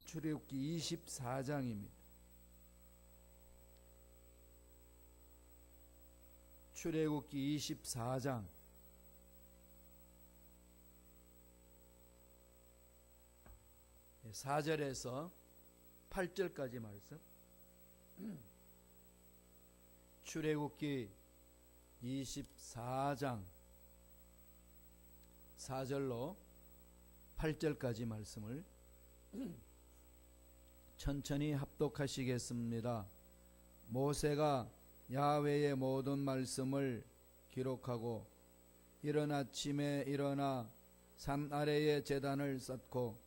출애굽기 24장입니다. 출애굽기 24장 4절에서 8절까지 말씀. 출애굽기 24장 4절로 8절까지 말씀을 천천히 합독하시겠습니다. 모세가 야훼의 모든 말씀을 기록하고 이른 아침에 일어나 산 아래에 제단을 쌓고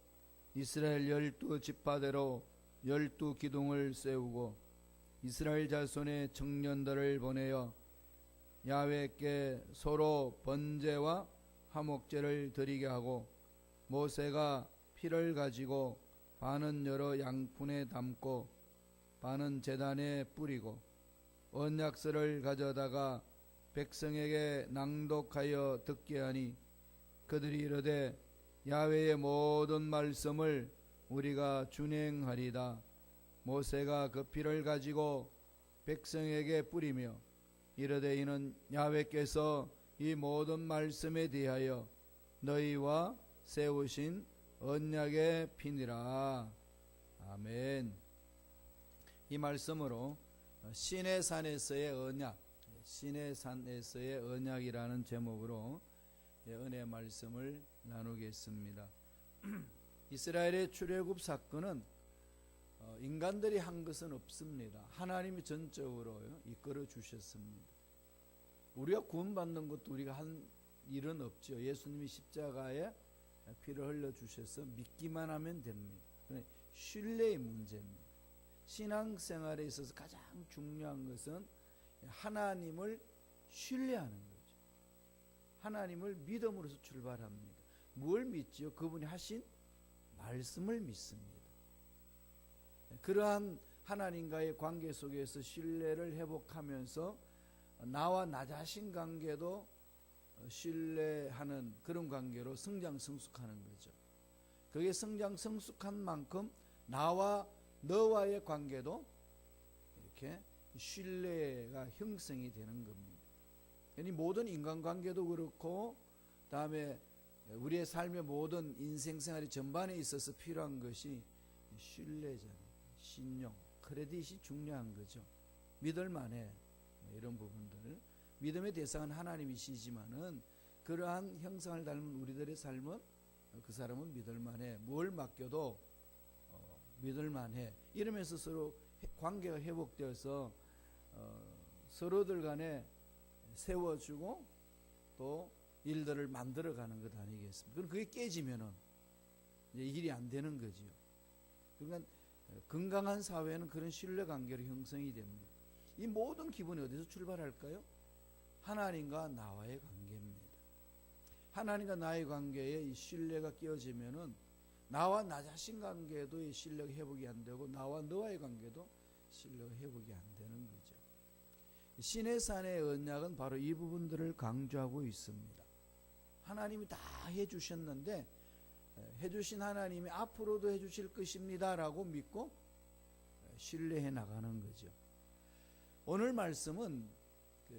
이스라엘 12지파대로 12기둥을 세우고 이스라엘 자손의 청년들을 보내어 야훼께 서로 번제와 화목제를 드리게 하고 모세가 피를 가지고 반은 여러 양푼에 담고 반은 제단에 뿌리고 언약서를 가져다가 백성에게 낭독하여 듣게 하니 그들이 이르되 야훼의 모든 말씀을 우리가 준행하리다. 모세가 그 피를 가지고 백성에게 뿌리며 이르되 이는 야훼께서 이 모든 말씀에 대하여 너희와 세우신 언약의 피니라. 아멘. 이 말씀으로 시내산에서의 언약, 시내산에서의 언약이라는 제목으로 은혜의 말씀을 나누겠습니다. 이스라엘의 출애굽 사건은 인간들이 한 것은 없습니다. 하나님이 전적으로 이끌어 주셨습니다. 우리가 구원받는 것도 우리가 한 일은 없죠. 예수님이 십자가에 피를 흘려 주셔서 믿기만 하면 됩니다. 신뢰의 문제입니다. 신앙생활에 있어서 가장 중요한 것은 하나님을 신뢰하는 거죠. 하나님을 믿음으로서 출발합니다. 뭘 믿지요? 그분이 하신 말씀을 믿습니다. 그러한 하나님과의 관계 속에서 신뢰를 회복하면서 나와 나 자신 관계도 신뢰하는 그런 관계로 성장성숙하는 거죠. 그게 성장성숙한 만큼 나와 너와의 관계도 이렇게 신뢰가 형성이 되는 겁니다. 그러니 모든 인간관계도 그렇고 다음에 우리의 삶의 모든 인생생활의 전반에 있어서 필요한 것이 신뢰잖아요. 신용, 크레딧이 중요한 거죠. 믿을만해. 이런 부분들. 믿음의 대상은 하나님이시지만은 그러한 형상을 닮은 우리들의 삶은 그 사람은 믿을만해. 뭘 맡겨도 믿을만해. 이러면서 서로 관계가 회복되어서 서로들 간에 세워주고 또 일들을 만들어가는 것 아니겠습니까? 그럼 그게 깨지면은 이제 일이 안 되는 거지요. 그러니까 건강한 사회는 그런 신뢰관계로 형성이 됩니다. 이 모든 기본이 어디서 출발할까요? 하나님과 나와의 관계입니다. 하나님과 나의 관계에 이 신뢰가 깨어지면은 나와 나 자신 관계도 이 신뢰가 회복이 안 되고 나와 너와의 관계도 신뢰가 회복이 안 되는 거죠. 시내산의 언약은 바로 이 부분들을 강조하고 있습니다. 하나님이 다 해주셨는데 해주신 하나님이 앞으로도 해주실 것입니다 라고 믿고 신뢰해 나가는 거죠. 오늘 말씀은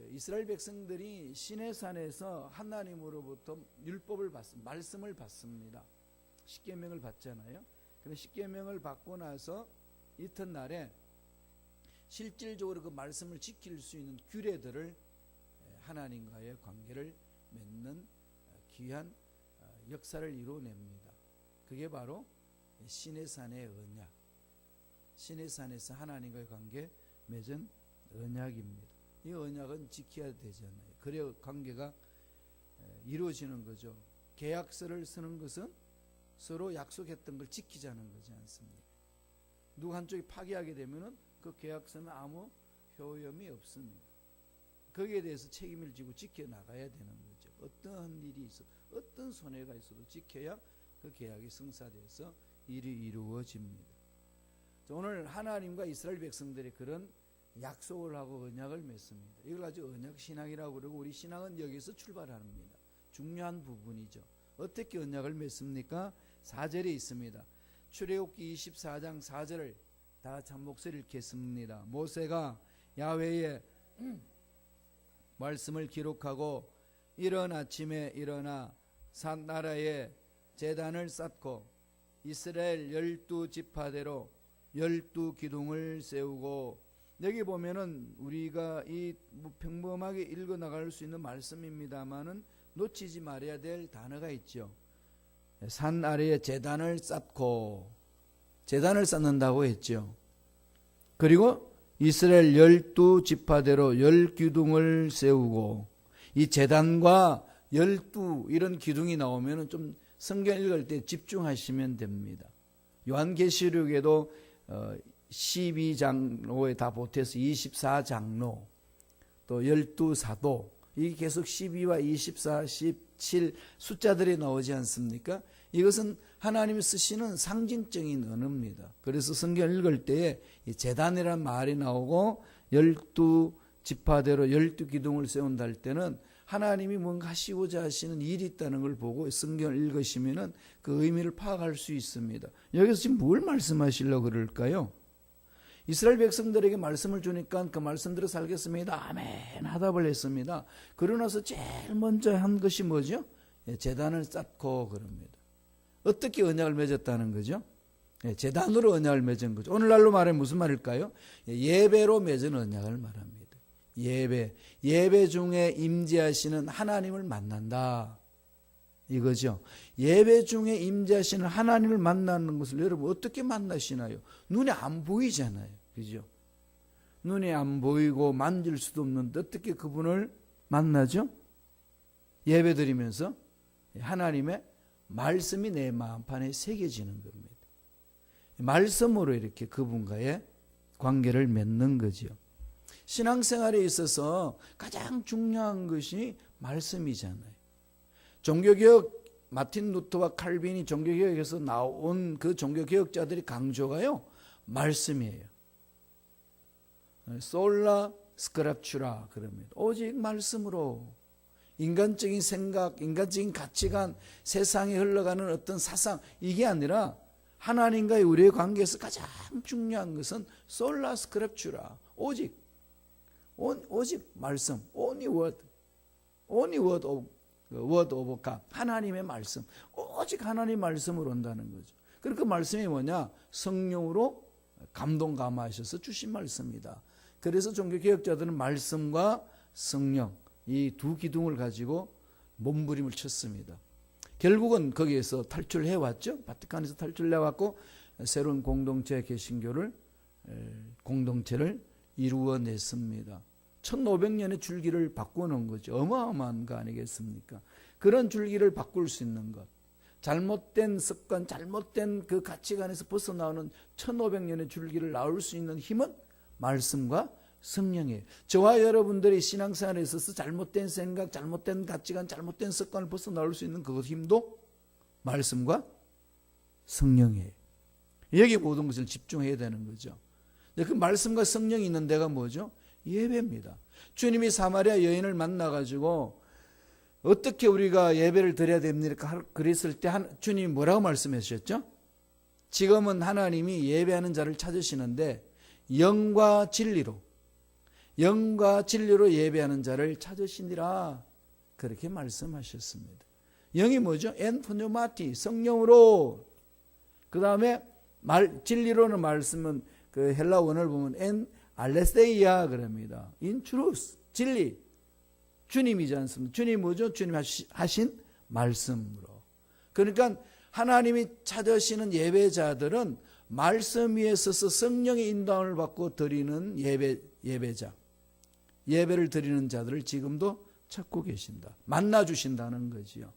이스라엘 백성들이 시내산에서 하나님으로부터 율법을 받습니다. 말씀을 받습니다. 십계명을 받잖아요. 그래서 십계명을 받고 나서 이튿날에 실질적으로 그 말씀을 지킬 수 있는 규례들을 하나님과의 관계를 맺는 귀한 역사를 이루어냅니다. 그게 바로 시내산의 언약, 시내산에서 하나님과의 관계 맺은 언약입니다. 이 언약은 지켜야 되잖아요. 그래야 관계가 이루어지는 거죠. 계약서를 쓰는 것은 서로 약속했던 걸 지키자는 거지 않습니까? 누구 한쪽이 파기하게 되면은 그 계약서는 아무 효험이 없습니다. 거기에 대해서 책임을 지고 지켜나가야 되는 거죠. 어떤 일이 있어, 어떤 손해가 있어도 지켜야 그 계약이 성사돼서 일이 이루어집니다. 오늘 하나님과 이스라엘 백성들이 그런 약속을 하고 언약을 맺습니다. 이걸 가지고 언약신앙이라고 그러고 우리 신앙은 여기서 출발합니다. 중요한 부분이죠. 어떻게 언약을 맺습니까? 4절에 있습니다. 출애굽기 24장 4절을 다 같이 한 목소리 읽겠습니다. 모세가 야훼의 말씀을 기록하고 이른 아침에 일어나 산 나라에 제단을 쌓고 이스라엘 12지파대로 12기둥을 세우고, 여기 보면은 우리가 이 평범하게 읽어 나갈 수 있는 말씀입니다만은 놓치지 말아야 될 단어가 있죠. 산 아래에 제단을 쌓고, 제단을 쌓는다고 했죠. 그리고 이스라엘 12지파대로 10기둥을 세우고, 이 제단과 12 이런 기둥이 나오면 좀 성경 읽을 때 집중하시면 됩니다. 요한계시록에도 12장로에 다 보태서 24장로, 또 12사도, 이게 계속 12와 24, 17 숫자들이 나오지 않습니까? 이것은 하나님이 쓰시는 상징적인 언어입니다. 그래서 성경 읽을 때에 제단이라는 말이 나오고 12지파대로 12기둥을 세운다 할 때는 하나님이 뭔가 하시고자 하시는 일이 있다는 걸 보고 성경을 읽으시면 그 의미를 파악할 수 있습니다. 여기서 지금 뭘 말씀하시려고 그럴까요? 이스라엘 백성들에게 말씀을 주니까 그 말씀대로 살겠습니다, 아멘 하답을 했습니다. 그러고 나서 제일 먼저 한 것이 뭐죠? 제단을 쌓고 그럽니다. 어떻게 언약을 맺었다는 거죠? 제단으로 언약을 맺은 거죠. 오늘날로 말하면 무슨 말일까요? 예배로 맺은 언약을 말합니다. 예배 중에 임재하시는 하나님을 만난다, 이거죠. 예배 중에 임재하시는 하나님을 만나는 것을 여러분 어떻게 만나시나요? 눈에 안 보이잖아요, 그죠? 눈에 안 보이고 만질 수도 없는데 어떻게 그분을 만나죠? 예배 드리면서 하나님의 말씀이 내 마음판에 새겨지는 겁니다. 말씀으로 이렇게 그분과의 관계를 맺는 거죠. 신앙생활에 있어서 가장 중요한 것이 말씀이잖아요. 종교개혁, 마틴 루터와 칼빈이 종교개혁에서 나온 그 종교개혁자들이 강조가요, 말씀이에요. 솔라 스크립추라 그럽니다. 오직 말씀으로 인간적인 생각, 인간적인 가치관, 세상에 흘러가는 어떤 사상, 이게 아니라 하나님과의 우리의 관계에서 가장 중요한 것은 솔라 스크립추라, 오직 말씀, only word of God, 하나님의 말씀, 오직 하나님의 말씀으로 온다는 거죠. 그리고 그 말씀이 뭐냐? 성령으로 감동 감화하셔서 주신 말씀이다. 그래서 종교개혁자들은 말씀과 성령, 이 두 기둥을 가지고 몸부림을 쳤습니다. 결국은 거기에서 탈출해 왔죠. 바티칸에서 탈출해 왔고 새로운 공동체를 이루어냈습니다. 1500년의 줄기를 바꾸는 거죠. 어마어마한 거 아니겠습니까? 그런 줄기를 바꿀 수 있는 것, 잘못된 습관, 잘못된 그 가치관에서 벗어나오는 1500년의 줄기를 낳을 수 있는 힘은 말씀과 성령이에요. 저와 여러분들이 신앙생활에 있어서 잘못된 생각, 잘못된 가치관, 잘못된 습관을 벗어나올 수 있는 그 힘도 말씀과 성령이에요. 여기 모든 것을 집중해야 되는 거죠. 그 말씀과 성령이 있는 데가 뭐죠? 예배입니다. 주님이 사마리아 여인을 만나가지고 어떻게 우리가 예배를 드려야 됩니까? 그랬을 때 주님이 뭐라고 말씀하셨죠? 지금은 하나님이 예배하는 자를 찾으시는데 영과 진리로 예배하는 자를 찾으시니라, 그렇게 말씀하셨습니다. 영이 뭐죠? 엔프뉴마티, 성령으로. 그 다음에 진리로는 말씀은 그 헬라 원어를 보면 엔 알레스테이아 그럽니다. In truth, 진리. 주님이지 않습니까? 주님이 뭐죠? 주님 하신 말씀으로. 그러니까 하나님이 찾으시는 예배자들은 말씀 위에 서서 성령의 인도함을 받고 드리는 예배자, 예배를 드리는 자들을 지금도 찾고 계신다. 만나주신다는 거지요.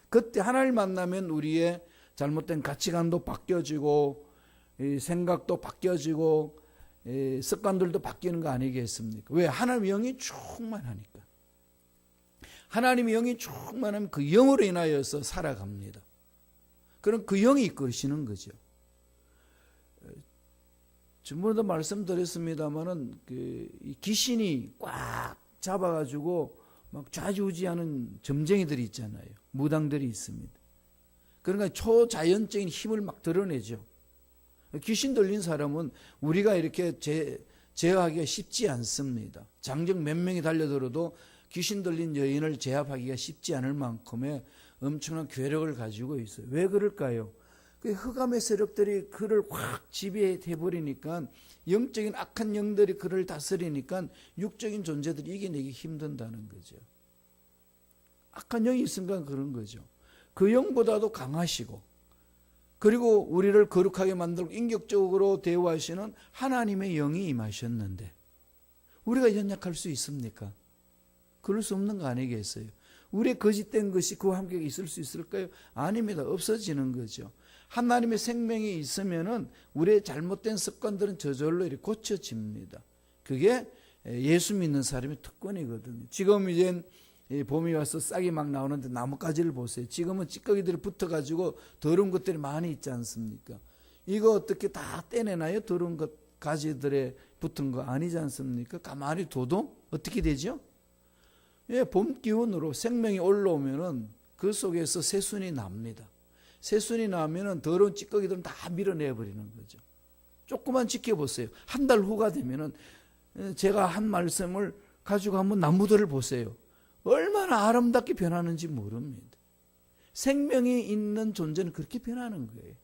그때 하나님을 만나면 우리의 잘못된 가치관도 바뀌어지고 생각도 바뀌어지고 습관들도 바뀌는 거 아니겠습니까? 왜? 하나님의 영이 충만하니까. 하나님의 영이 충만하면 그 영으로 인하여서 살아갑니다. 그럼 그 영이 이끌시는 거죠. 전번에도 말씀드렸습니다만은 귀신이 꽉 잡아가지고 막 좌지우지하는 점쟁이들이 있잖아요. 무당들이 있습니다. 그러니까 초자연적인 힘을 막 드러내죠. 귀신 들린 사람은 우리가 이렇게 제어하기가 쉽지 않습니다. 장정 몇 명이 달려들어도 귀신 들린 여인을 제압하기가 쉽지 않을 만큼의 엄청난 괴력을 가지고 있어요. 왜 그럴까요? 그 흑암의 세력들이 그를 확 지배해 버리니까, 영적인 악한 영들이 그를 다스리니까 육적인 존재들이 이겨내기 힘든다는 거죠. 악한 영이 있으니까 그런 거죠. 그 영보다도 강하시고, 그리고 우리를 거룩하게 만들고 인격적으로 대우하시는 하나님의 영이 임하셨는데 우리가 연약할 수 있습니까? 그럴 수 없는 거 아니겠어요? 우리의 거짓된 것이 그와 함께 있을 수 있을까요? 아닙니다. 없어지는 거죠. 하나님의 생명이 있으면은 우리의 잘못된 습관들은 저절로 이렇게 고쳐집니다. 그게 예수 믿는 사람의 특권이거든요. 지금 이제 봄이 와서 싹이 막 나오는데 나뭇가지를 보세요. 지금은 찌꺼기들이 붙어가지고 더러운 것들이 많이 있지 않습니까? 이거 어떻게 다 떼내나요? 더러운 것 가지들에 붙은 거 아니지 않습니까? 가만히 둬도 어떻게 되죠? 예, 봄 기운으로 생명이 올라오면은 그 속에서 새순이 납니다. 새순이 나면은 더러운 찌꺼기들은 다 밀어내 버리는 거죠. 조금만 지켜보세요. 한 달 후가 되면은 제가 한 말씀을 가지고 한번 나무들을 보세요. 얼마나 아름답게 변하는지 모릅니다. 생명이 있는 존재는 그렇게 변하는 거예요.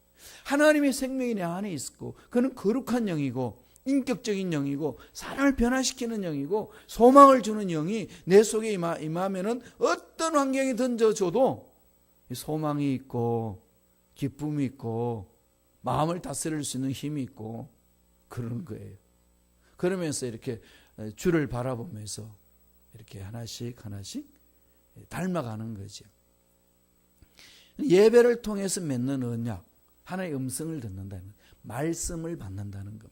하나님의 생명이 내 안에 있고 그는 거룩한 영이고 인격적인 영이고 사람을 변화시키는 영이고 소망을 주는 영이 내 속에 임하면은 어떤 환경이 던져줘도 소망이 있고 기쁨이 있고 마음을 다스릴 수 있는 힘이 있고 그런 거예요. 그러면서 이렇게 주를 바라보면서 이렇게 하나씩 닮아가는 거죠. 예배를 통해서 맺는 언약, 하나님의 음성을 듣는다는, 말씀을 받는다는 겁니다.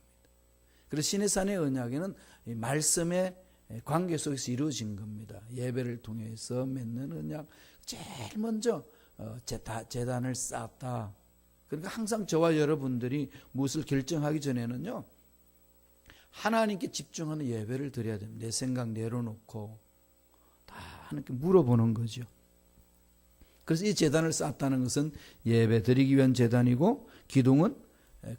그래서 시내산의 언약에는 말씀의 관계 속에서 이루어진 겁니다. 예배를 통해서 맺는 언약, 제일 먼저 제단을 쌓았다. 그러니까 항상 저와 여러분들이 무엇을 결정하기 전에는요, 하나님께 집중하는 예배를 드려야 됩니다. 내 생각 내려놓고 다 하나님께 물어보는 거죠. 그래서 이 제단을 쌓았다는 것은 예배 드리기 위한 제단이고, 기둥은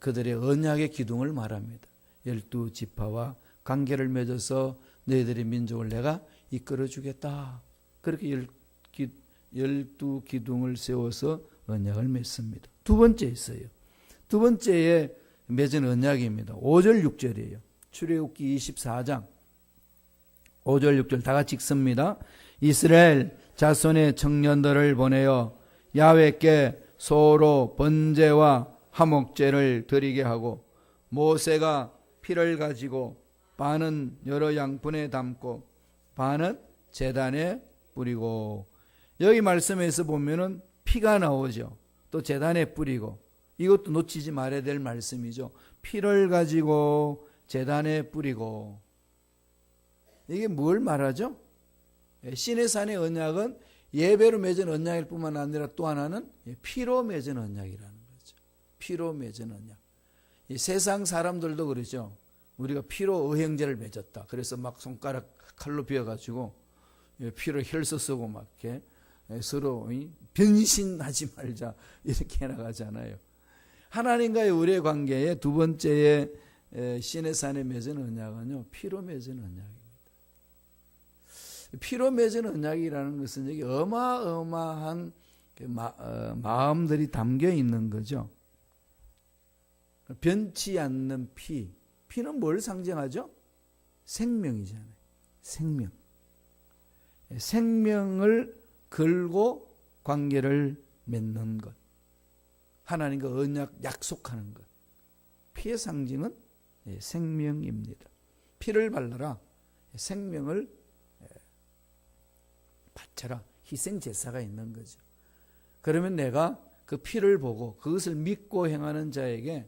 그들의 언약의 기둥을 말합니다. 12지파와 관계를 맺어서 너희들의 민족을 내가 이끌어주겠다. 그렇게 12기둥을 세워서 언약을 맺습니다. 두 번째 있어요. 두 번째에 맺은 언약입니다. 5절 6절이에요. 출애굽기 24장 5절 6절 다 같이 읽습니다. 이스라엘 자손의 청년들을 보내어 야훼께 소로 번제와 화목제를 드리게 하고, 모세가 피를 가지고 반은 여러 양분에 담고 반은 제단에 뿌리고. 여기 말씀에서 보면은 피가 나오죠. 또 제단에 뿌리고, 이것도 놓치지 말아야 될 말씀이죠. 피를 가지고 제단에 뿌리고. 이게 뭘 말하죠? 시내산의 언약은 예배로 맺은 언약일 뿐만 아니라 또 하나는 피로 맺은 언약이라는 거죠. 피로 맺은 언약. 이 세상 사람들도 그러죠. 우리가 피로 의형제를 맺었다. 그래서 막 손가락 칼로 베어가지고 피로 혈서 쓰고 막 이렇게 서로 변신하지 말자 이렇게 해나가잖아요. 하나님과의 우리의 관계의 두 번째의 시내산에 맺은 언약은요, 피로 맺은 언약입니다. 피로 맺은 언약이라는 것은 여기 어마어마한 마음들이 담겨 있는 거죠. 변치 않는 피. 피는 뭘 상징하죠? 생명이잖아요. 생명. 생명을 걸고 관계를 맺는 것. 하나님과 언약 약속하는 것. 피의 상징은 생명입니다. 피를 발라라. 생명을 바쳐라. 희생 제사가 있는 거죠. 그러면 내가 그 피를 보고 그것을 믿고 행하는 자에게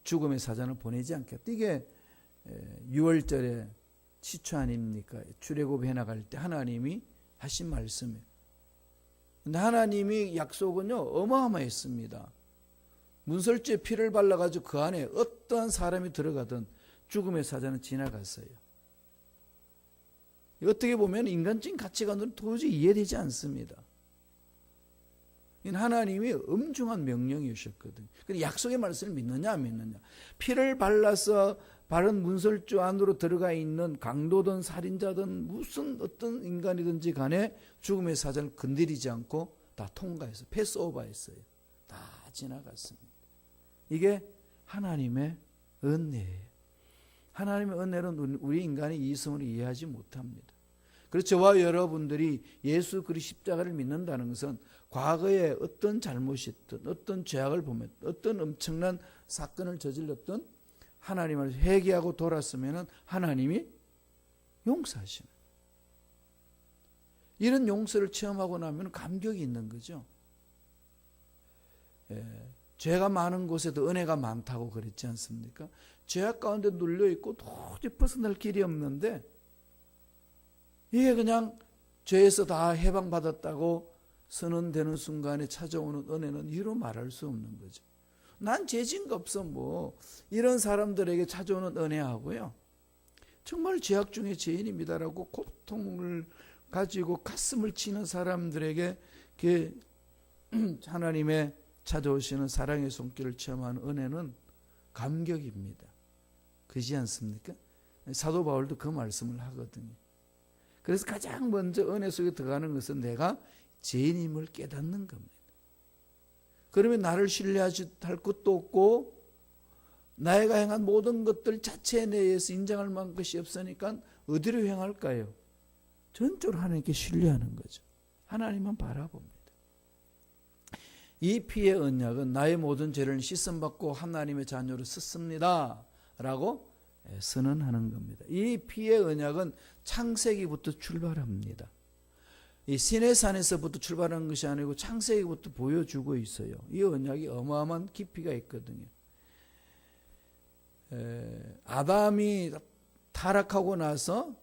죽음의 사자를 보내지 않겠다. 이게 6월절에 시초 아닙니까? 출애굽 해나갈 때 하나님이 하신 말씀이에요. 근데 하나님이 약속은요, 어마어마했습니다. 문설주에 피를 발라가지고 그 안에 어떠한 사람이 들어가든 죽음의 사자는 지나갔어요. 어떻게 보면 인간적인 가치관으로는 도저히 이해되지 않습니다. 하나님이 엄중한 명령이셨거든요. 근데 약속의 말씀을 믿느냐 안 믿느냐. 피를 발라서 바른 문설주 안으로 들어가 있는 강도든 살인자든 무슨 어떤 인간이든지 간에 죽음의 사자를 건드리지 않고 다 통과해서 패스오버했어요. 다 지나갔습니다. 이게 하나님의 은혜예요. 하나님의 은혜는 우리 인간의 이성으로 이해하지 못합니다. 그래서 저와 여러분들이 예수 그리스도 십자가를 믿는다는 것은 과거에 어떤 잘못이 있든 어떤 죄악을 보면 어떤 엄청난 사건을 저질렀던 하나님을 회개하고 돌았으면 하나님이 용서하시는, 이런 용서를 체험하고 나면 감격이 있는 거죠. 죄가 많은 곳에도 은혜가 많다고 그랬지 않습니까? 죄악 가운데 눌려있고 도저히 벗어날 길이 없는데 이게 그냥 죄에서 다 해방받았다고 선언되는 순간에 찾아오는 은혜는 이루 말할 수 없는 거죠. 난 죄진가 없어 뭐 이런 사람들에게 찾아오는 은혜하고요, 정말 죄악 중에 죄인입니다라고 고통을 가지고 가슴을 치는 사람들에게 하나님의 찾아오시는 사랑의 손길을 체험하는 은혜는 감격입니다. 그렇지 않습니까? 사도 바울도 그 말씀을 하거든요. 그래서 가장 먼저 은혜 속에 들어가는 것은 내가 죄인임을 깨닫는 겁니다. 그러면 나를 신뢰하지 할 것도 없고 나가 행한 모든 것들 자체에 대해서 인정할 만한 것이 없으니까 어디로 향할까요? 전적으로 하나님께 신뢰하는 거죠. 하나님만 바라봅니다. 이 피의 언약은 나의 모든 죄를 씻음받고 하나님의 자녀로 썼습니다 라고 선언하는 겁니다. 이 피의 언약은 창세기부터 출발합니다. 이 시내산에서부터 출발하는 것이 아니고 창세기부터 보여주고 있어요. 이 언약이 어마어마한 깊이가 있거든요. 아담이 타락하고 나서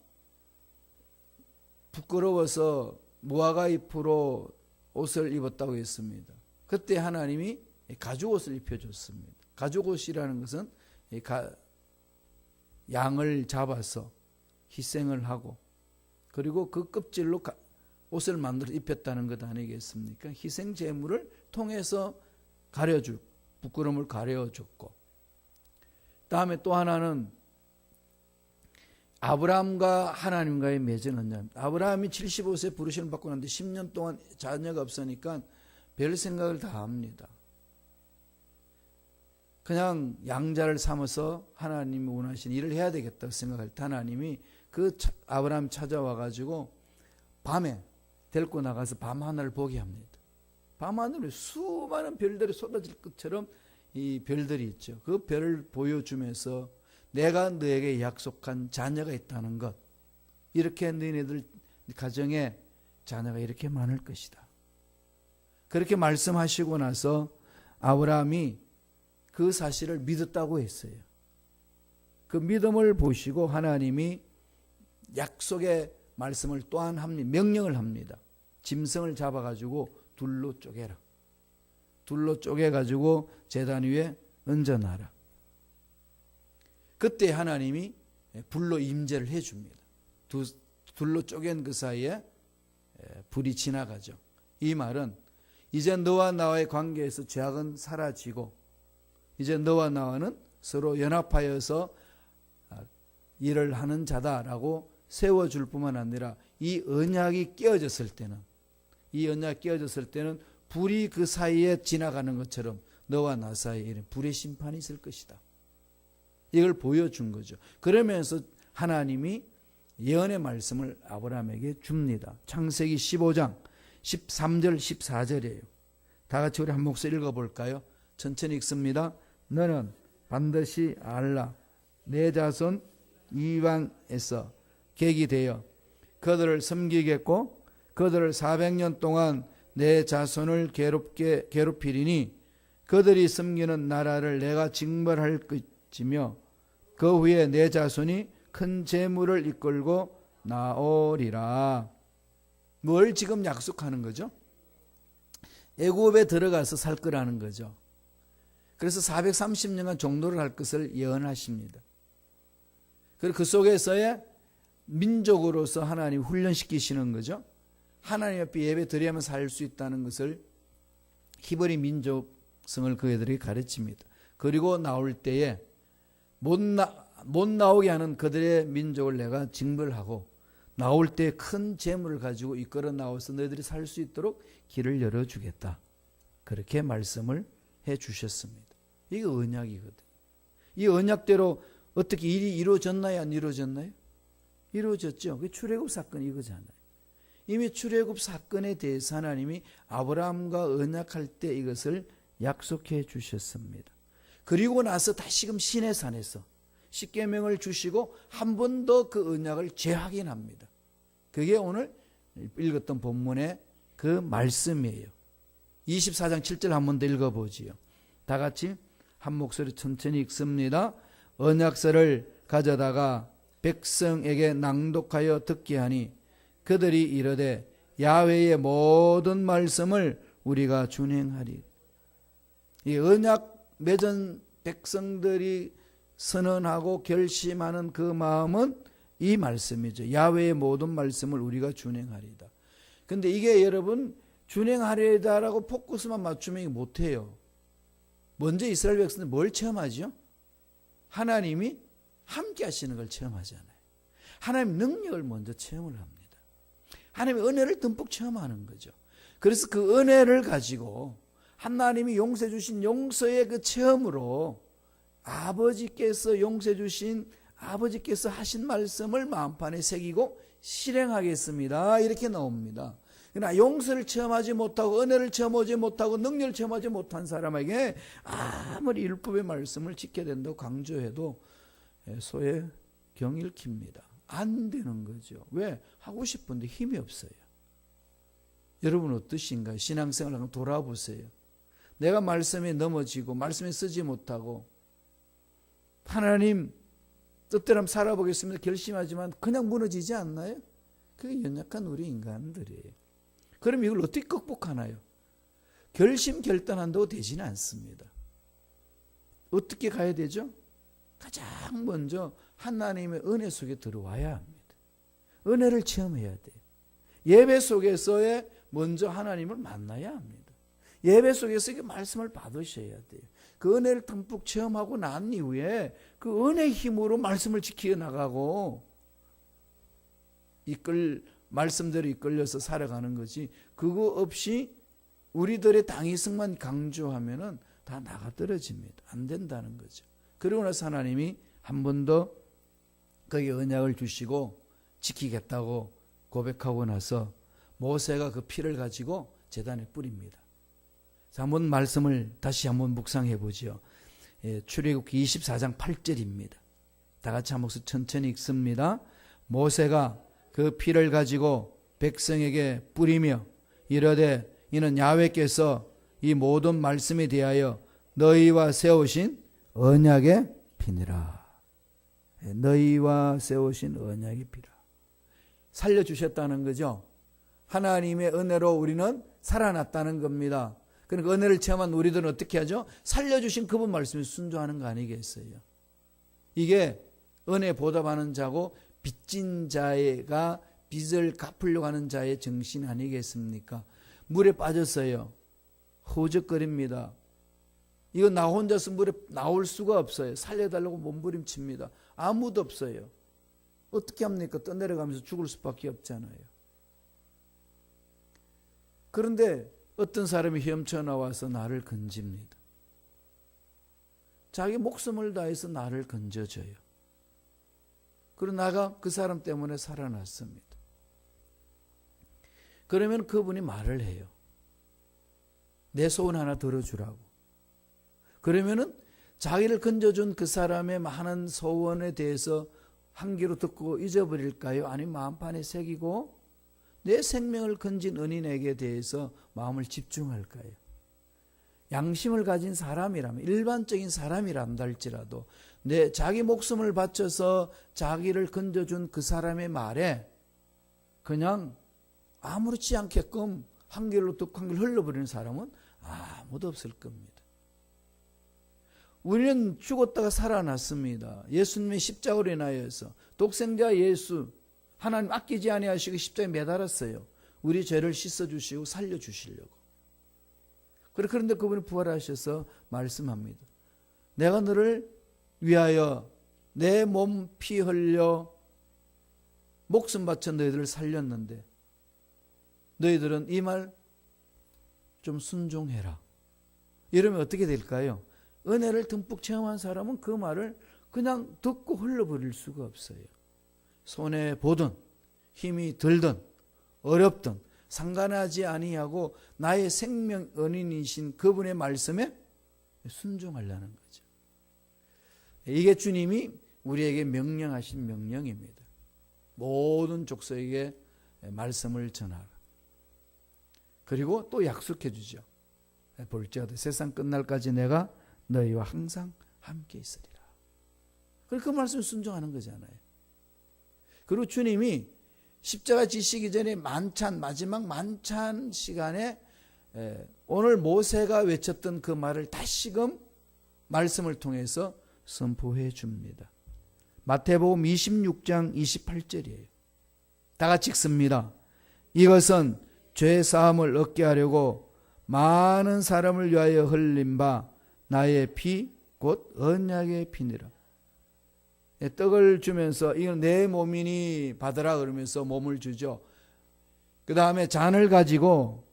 부끄러워서 무화과 잎으로 옷을 입었다고 했습니다. 그때 하나님이 가죽옷을 입혀줬습니다. 가죽옷이라는 것은 양을 잡아서 희생을 하고 그리고 그 껍질로 옷을 만들어 입혔다는 것 아니겠습니까? 희생 제물을 통해서 부끄러움을 가려줬고, 다음에 또 하나는 아브라함과 하나님과의 맺은 언약입니다. 아브라함이 75세 부르심을 받고 났는데 10년 동안 자녀가 없으니까 별 생각을 다 합니다. 그냥 양자를 삼아서 하나님이 원하신 일을 해야 되겠다고 생각할 때 하나님이 그 아브라함 찾아와 가지고 밤에 데리고 나가서 밤하늘을 보게 합니다. 밤하늘에 수많은 별들이 쏟아질 것처럼 이 별들이 있죠. 그 별을 보여주면서 내가 너에게 약속한 자녀가 있다는 것, 이렇게 너희들 가정에 자녀가 이렇게 많을 것이다. 그렇게 말씀하시고 나서 아브라함이 그 사실을 믿었다고 했어요. 그 믿음을 보시고 하나님이 약속의 말씀을 또한 명령을 합니다. 짐승을 잡아가지고 둘로 쪼개라. 둘로 쪼개가지고 제단 위에 얹어놔라. 그때 하나님이 불로 임재를 해줍니다. 둘로 쪼갠 그 사이에 불이 지나가죠. 이 말은 이제 너와 나와의 관계에서 죄악은 사라지고 이제 너와 나와는 서로 연합하여서 일을 하는 자다라고 세워줄 뿐만 아니라 이 언약이 깨어졌을 때는 불이 그 사이에 지나가는 것처럼 너와 나 사이에 불의 심판이 있을 것이다. 이걸 보여준 거죠. 그러면서 하나님이 예언의 말씀을 아브라함에게 줍니다. 창세기 15장 13절 14절이에요. 다 같이 우리 한 목소리 읽어볼까요? 천천히 읽습니다. 너는 반드시 알라. 내 자손 이방에서 객이 되어 그들을 섬기겠고 그들을 400년 동안 내 자손을 괴롭히리니 그들이 섬기는 나라를 내가 징벌할 것이며 그 후에 내 자손이 큰 재물을 이끌고 나오리라. 뭘 지금 약속하는 거죠? 애굽에 들어가서 살 거라는 거죠. 그래서 430년간 종노를 할 것을 예언하십니다. 그리고 그 속에서의 민족으로서 하나님 훈련시키시는 거죠. 하나님 앞에 예배 드리면서 살 수 있다는 것을 히브리 민족성을 그들이 가르칩니다. 그리고 나올 때에 못 나오게 하는 그들의 민족을 내가 징벌하고 나올 때 큰 재물을 가지고 이끌어 나와서 너희들이 살 수 있도록 길을 열어주겠다. 그렇게 말씀을 해 주셨습니다. 이게 언약이거든요. 이 언약대로 어떻게 일이 이루어졌나요? 안 이루어졌나요? 이루어졌죠. 그 출애굽 사건이 이거잖아요. 이미 출애굽 사건에 대해서 하나님이 아브라함과 언약할 때 이것을 약속해 주셨습니다. 그리고 나서 다시금 시내산에서 십계명을 주시고 한 번 더 그 언약을 재확인합니다. 그게 오늘 읽었던 본문의 그 말씀이에요. 24장 7절 한 번 더 읽어보지요. 다 같이 한 목소리 천천히 읽습니다. 언약서를 가져다가 백성에게 낭독하여 듣게 하니 그들이 이르되 야훼의 모든 말씀을 우리가 준행하리. 이 언약 맺은 백성들이 선언하고 결심하는 그 마음은 이 말씀이죠. 야훼의 모든 말씀을 우리가 준행하리다. 근데 이게 여러분 준행하리다라고 포커스만 맞추면 못해요. 먼저 이스라엘 백성들 뭘 체험하죠? 하나님이 함께 하시는 걸 체험하잖아요. 하나님 능력을 먼저 체험을 합니다. 하나님의 은혜를 듬뿍 체험하는 거죠. 그래서 그 은혜를 가지고 하나님이 용서해 주신 용서의 그 체험으로 아버지께서 용서해 주신 아버지께서 하신 말씀을 마음판에 새기고 실행하겠습니다. 이렇게 나옵니다. 그러나 용서를 체험하지 못하고 은혜를 체험하지 못하고 능력을 체험하지 못한 사람에게 아무리 율법의 말씀을 지켜야 된다고 강조해도 소에 경일킵니다. 안 되는 거죠. 왜? 하고 싶은데 힘이 없어요. 여러분 어떠신가요? 신앙생활 한번 돌아보세요. 내가 말씀에 넘어지고 말씀에 쓰지 못하고 하나님 뜻대로 한번 살아보겠습니다 결심하지만 그냥 무너지지 않나요? 그게 연약한 우리 인간들이에요. 그럼 이걸 어떻게 극복하나요? 결심 결단한다고 되지는 않습니다. 어떻게 가야 되죠? 가장 먼저 하나님의 은혜 속에 들어와야 합니다. 은혜를 체험해야 돼요. 예배 속에서의 먼저 하나님을 만나야 합니다. 예배 속에서 이 말씀을 받으셔야 돼요. 그 은혜를 듬뿍 체험하고 난 이후에 그 은혜의 힘으로 말씀을 지켜 나가고 말씀대로 이끌려서 살아가는 거지, 그거 없이 우리들의 당위성만 강조하면은 다 나가 떨어집니다. 안 된다는 거죠. 그러고 나서 하나님이 한 번 더 거기에 언약을 주시고 지키겠다고 고백하고 나서 모세가 그 피를 가지고 제단에 뿌립니다. 자, 한번 말씀을 다시 한번 묵상해 보죠. 출애굽기 24장 8절입니다. 다 같이 한 목소리 천천히 읽습니다. 모세가 그 피를 가지고 백성에게 뿌리며 이르되 이는 야훼께서 이 모든 말씀에 대하여 너희와 세우신 언약의 피니라. 너희와 세우신 언약의 피라. 살려주셨다는 거죠. 하나님의 은혜로 우리는 살아났다는 겁니다. 그러니까 은혜를 체험한 우리들은 어떻게 하죠? 살려주신 그분 말씀에 순종하는 거 아니겠어요? 이게 은혜 보답하는 자고 빚진 자가 빚을 갚으려고 하는 자의 정신 아니겠습니까? 물에 빠졌어요. 허우적거립니다. 이거 나 혼자서 물에 나올 수가 없어요. 살려달라고 몸부림칩니다. 아무도 없어요. 어떻게 합니까? 떠내려가면서 죽을 수밖에 없잖아요. 그런데 어떤 사람이 헤엄쳐 나와서 나를 건집니다. 자기 목숨을 다해서 나를 건져줘요. 그리고 나가 그 사람 때문에 살아났습니다. 그러면 그분이 말을 해요. 내 소원 하나 들어주라고. 그러면은 자기를 건져준 그 사람의 많은 소원에 대해서 한 귀로 듣고 잊어버릴까요? 아니면 마음판에 새기고 내 생명을 건진 은인에게 대해서 마음을 집중할까요? 양심을 가진 사람이라면, 일반적인 사람이란다 할지라도 자기 목숨을 바쳐서 자기를 건져준 그 사람의 말에 그냥 아무렇지 않게끔 한 귀로 듣고 한 귀로 흘러버리는 사람은 아무도 없을 겁니다. 우리는 죽었다가 살아났습니다. 예수님의 십자가로 인하여서 독생자 예수 하나님 아끼지 아니하시고 십자가에 매달았어요. 우리 죄를 씻어주시고 살려주시려고. 그런데 그분이 부활하셔서 말씀합니다. 내가 너를 위하여 내 몸 피 흘려 목숨 바쳐 너희들을 살렸는데 너희들은 이 말 좀 순종해라. 이러면 어떻게 될까요? 은혜를 듬뿍 체험한 사람은 그 말을 그냥 듣고 흘러버릴 수가 없어요. 손해보든 힘이 들든 어렵든 상관하지 아니하고 나의 생명 은인이신 그분의 말씀에 순종하려는 거죠. 이게 주님이 우리에게 명령하신 명령입니다. 모든 족속에게 말씀을 전하라. 그리고 또 약속해 주죠. 볼지어다 세상 끝날까지 내가 너희와 항상 함께 있으리라. 그 말씀에 순종하는 거잖아요. 그리고 주님이 십자가 지시기 전에 마지막 만찬 시간에 오늘 모세가 외쳤던 그 말을 다시금 말씀을 통해서 선포해 줍니다. 마태복음 26장 28절이에요. 다 같이 읽습니다. 이것은 죄 사함을 얻게 하려고 많은 사람을 위하여 흘린 바 나의 피 곧 언약의 피니라. 떡을 주면서 이건 내 몸이니 받으라 그러면서 몸을 주죠. 그 다음에 잔을 가지고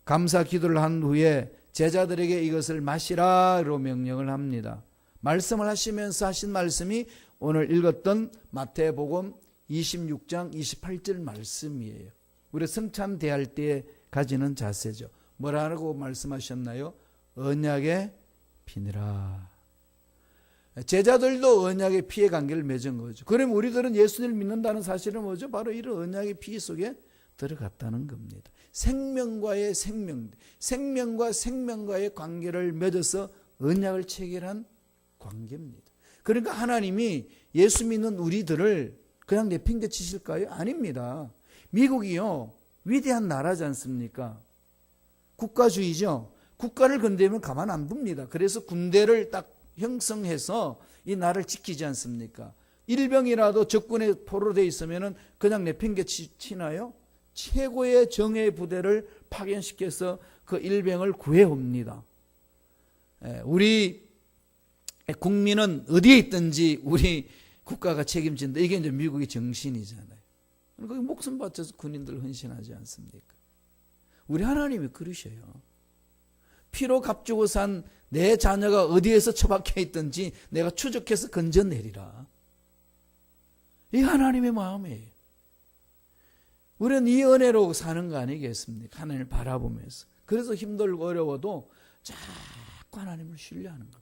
감사 기도를 한 후에 제자들에게 이것을 마시라로 명령을 합니다. 말씀을 하시면서 하신 말씀이 오늘 읽었던 마태복음 26장 28절 말씀이에요. 우리 성찬 대할 때 가지는 자세죠. 뭐라고 말씀하셨나요? 언약의 피니라. 제자들도 언약의 피의 관계를 맺은 거죠. 그럼 우리들은 예수님을 믿는다는 사실은 뭐죠? 바로 이런 언약의 피 속에 들어갔다는 겁니다. 생명과의 생명, 생명과 생명과의 관계를 맺어서 언약을 체결한 관계입니다. 그러니까 하나님이 예수 믿는 우리들을 그냥 내팽개 치실까요? 아닙니다. 미국이요, 위대한 나라지 않습니까? 국가주의죠. 국가를 건드리면 가만 안 둡니다. 그래서 군대를 딱 형성해서 이 나라를 지키지 않습니까? 일병이라도 적군의 포로로 되어 있으면 그냥 내팽개 치나요? 최고의 정예 부대를 파견시켜서 그 일병을 구해옵니다. 우리 국민은 어디에 있든지 우리 국가가 책임진다. 이게 이제 미국의 정신이잖아요. 거기 목숨 바쳐서 군인들 헌신하지 않습니까? 우리 하나님이 그러셔요. 피로 값주고 산 내 자녀가 어디에서 처박혀 있든지 내가 추적해서 건져내리라. 이 하나님의 마음이에요. 우리는 이 은혜로 사는 거 아니겠습니까? 하나님을 바라보면서. 그래서 힘들고 어려워도 자꾸 하나님을 신뢰하는 겁니다.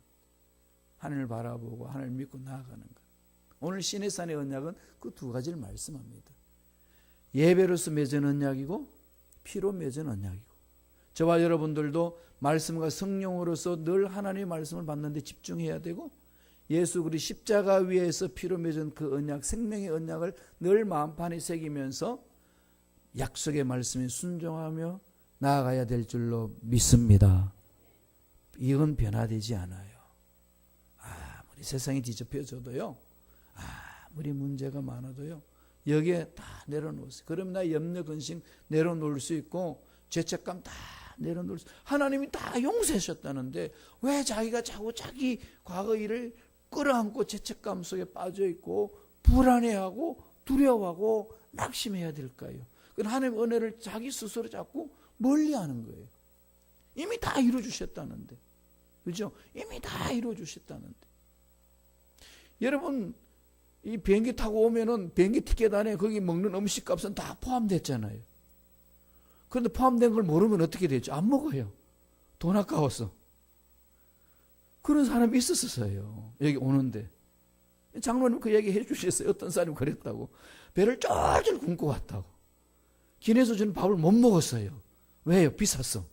하나님을 바라보고 하나님을 믿고 나아가는 것. 오늘 시내산의 언약은 그 두 가지를 말씀합니다. 예배로서 맺은 언약이고 피로 맺은 언약이고. 저와 여러분들도 말씀과 성령으로서 늘 하나님의 말씀을 받는 데 집중해야 되고 예수 그리스도 십자가 위에서 피로 맺은 그 언약, 생명의 언약을 늘 마음판에 새기면서 약속의 말씀에 순종하며 나아가야 될 줄로 믿습니다. 이건 변화되지 않아요. 아무리 세상이 뒤집혀져도요, 아무리 문제가 많아도요, 여기에 다 내려놓으세요. 그럼 나 염려, 근심 내려놓을 수 있고 죄책감 다 내려놓을 수. 하나님이 다 용서하셨다는데 왜 자기가 자기 과거 일을 끌어안고 죄책감 속에 빠져 있고 불안해하고 두려워하고 낙심해야 될까요? 하나님의 은혜를 자기 스스로 자꾸 멀리하는 거예요. 이미 다 이루어주셨다는데, 그죠? 이미 다 이루어주셨다는데. 여러분, 이 비행기 타고 오면은 비행기 티켓 안에 거기 먹는 음식값은 다 포함됐잖아요. 그런데 포함된 걸 모르면 어떻게 되죠? 안 먹어요. 돈 아까워서. 그런 사람이 있었어요. 여기 오는데. 장로님 그 얘기 해주셨어요. 어떤 사람이 그랬다고. 배를 쫄쫄 굶고 왔다고. 기내에서 주는 밥을 못 먹었어요. 왜요? 비쌌어.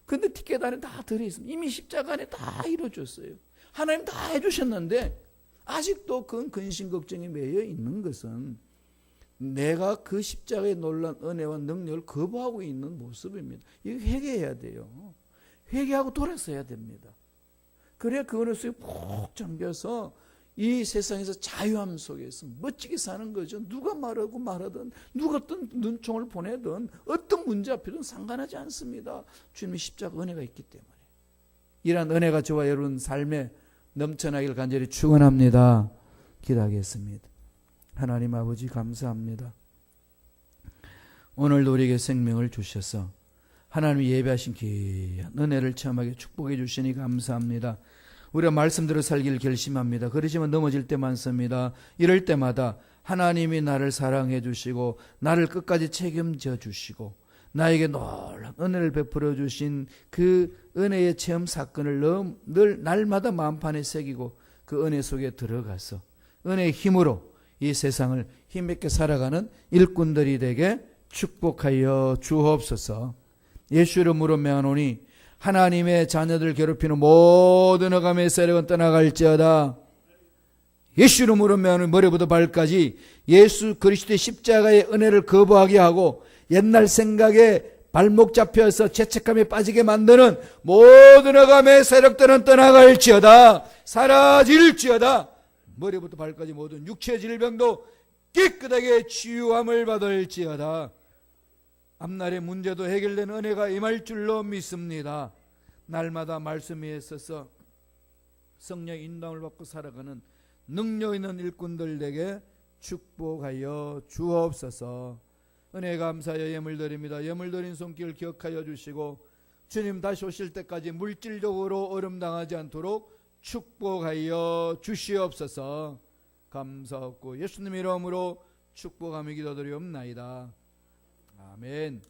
근데 티켓 안에 다 들어있습니다. 이미 십자가 안에 다 이루어졌어요. 하나님 다 해주셨는데 아직도 그 근심 걱정에 매여 있는 것은 내가 그 십자가의 놀란 은혜와 능력을 거부하고 있는 모습입니다. 이거 회개해야 돼요. 회개하고 돌아서야 됩니다. 그래야 그 은혜 속에 푹 잠겨서 이 세상에서 자유함 속에서 멋지게 사는 거죠. 누가 말하고 말하든 누가 어떤 눈총을 보내든 어떤 문제 앞에든 상관하지 않습니다. 주님의 십자가 은혜가 있기 때문에. 이러한 은혜가 저와 여러분 삶에 넘쳐나길 간절히 축원합니다. 기도하겠습니다. 하나님 아버지 감사합니다. 오늘도 우리에게 생명을 주셔서 하나님이 예배하신 귀한 은혜를 체험하게 축복해 주시니 감사합니다. 우리가 말씀대로 살기를 결심합니다. 그러지만 넘어질 때 많습니다. 이럴 때마다 하나님이 나를 사랑해 주시고 나를 끝까지 책임져 주시고 나에게 놀라운 은혜를 베풀어 주신 그 은혜의 체험 사건을 늘 날마다 마음판에 새기고 그 은혜 속에 들어가서 은혜의 힘으로 이 세상을 힘있게 살아가는 일꾼들이 되게 축복하여 주옵소서. 예수 이름으로 명하노니 하나님의 자녀들 괴롭히는 모든 흑암의 세력은 떠나갈지어다. 예수 이름으로 명하노니 머리부터 발까지 예수 그리스도의 십자가의 은혜를 거부하게 하고 옛날 생각에 발목 잡혀서 죄책감에 빠지게 만드는 모든 흑암의 세력들은 떠나갈지어다. 사라질지어다. 머리부터 발까지 모든 육체의 질병도 깨끗하게 치유함을 받을지어다. 앞날의 문제도 해결된 은혜가 임할 줄로 믿습니다. 날마다 말씀 위에 서서 성령의 인도함을 받고 살아가는 능력 있는 일꾼들에게 축복하여 주옵소서. 은혜 감사하여 예물 드립니다. 예물 드린 손길 기억하여 주시고 주님 다시 오실 때까지 물질적으로 어려움당하지 않도록 축복하여 주시옵소서. 감사하고 예수님 이름으로 축복하며 기도드리옵나이다. 아멘.